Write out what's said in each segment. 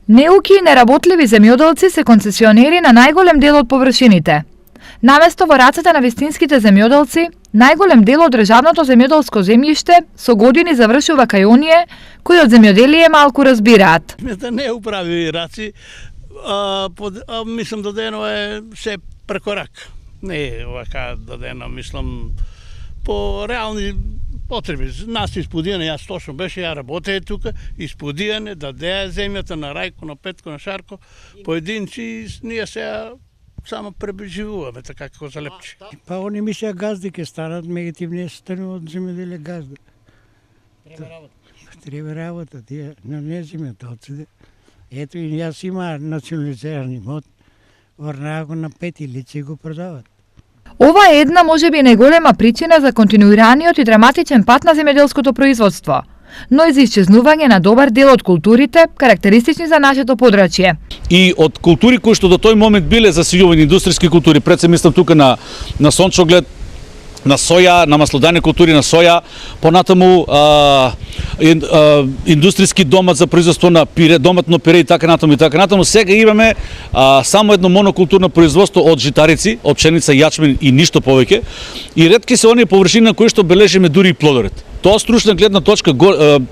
Неуки и неработливи земјоделци се концесионери на најголем дел од површините. Наместо во рацете на вистинските земјоделци, најголем дел од државното земјоделско земјиште со години завршува кај оние кои од земјоделие малку разбираат. Да не управи раци, мислам дадено е се прекорак. Не е овака дадено, мислам, по реални потреби. Нас исподијане, јас точно беше, ја работеја тука, исподијане, дадеја земјата на Рајко, на Петко, на Шарко, поединци, ние сега само пребеживуваме, така како за Лепче. Па они мислеа газди ќе станат, меѓутоа не станува од земјоделие газда. Треба работа, тие, но не земјоделците. Ето и јас има национализиран имот, врнаго на 5 лица и го продават. Ова е една можеби најголема причина за континуираниот и драматичен пат на земјоделското производство, но и за исчезнување на добар дел од културите карактеристични за нашето подрачје. И од култури кои што до тој момент биле засилјувани индустријски култури, пред се мислам тука на сончоглед, на соја, на маслодани култури на соја, понатаму индустријски домат за производство на пире, доматно пире и така натаму и така натаму. Сега имаме само едно монокултурно производство од житарици, од пшеница, јачмен и ништо повеќе. И ретки се оние површини на кои што бележиме дури и плодоред. Тоа стручна гледна точка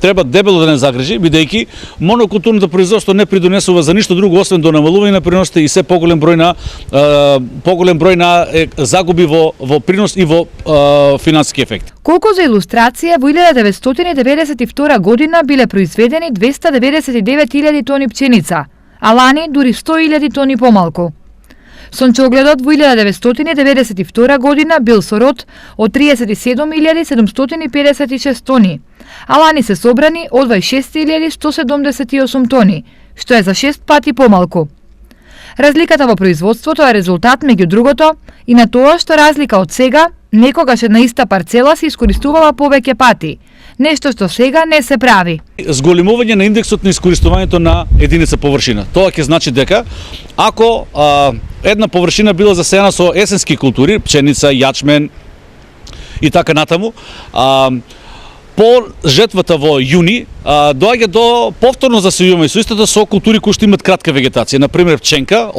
треба дебело да не загрижи, бидејќи монокултурното производство не придонесува за ништо друго освен до намалување на приносите и се поголем број на загуби во принос и во финансиски ефект. Колку за илустрација, во 1992 година биле произведени 299.000 тони пченица, а лани дури 100.000 тони помалку. Сончогледот во 1992 година бил со род од 37.756 тони, а лани се собрани од 26.178 тони, што е за 6 пати помалку. Разликата во производството е резултат, меѓу другото, и на тоа што разлика од сега, некогаш една иста парцела се искористувала повеќе пати, нешто што сега не се прави. Зголемување на индексот на искористувањето на единица површина. Тоа ќе значи дека ако една површина била засејана со есенски култури, пшеница, јачмен и така натаму, по жетвата во јуни доаѓа до повторно засејување со истото со култури кои што имаат кратка вегетација, на пример пченка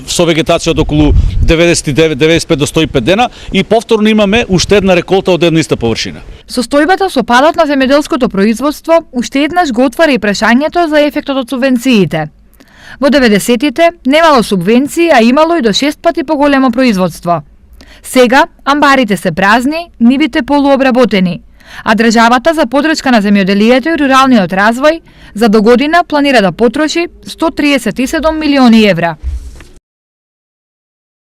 со вегетација од околу 99-95 до 105 дена и повторно имаме уште една реколта од една иста површина. Состојбата со падот на земјоделското производство уште еднаш го отвара и прашањето за ефектот од субвенциите. Во 90-тите немало субвенции, а имало и до 6 пати поголемо производство. Сега амбарите се празни, нивите полуобработени, а државата за подрачка на земјоделието и руралниот развој за до година планира да потроши 137 милиони евра.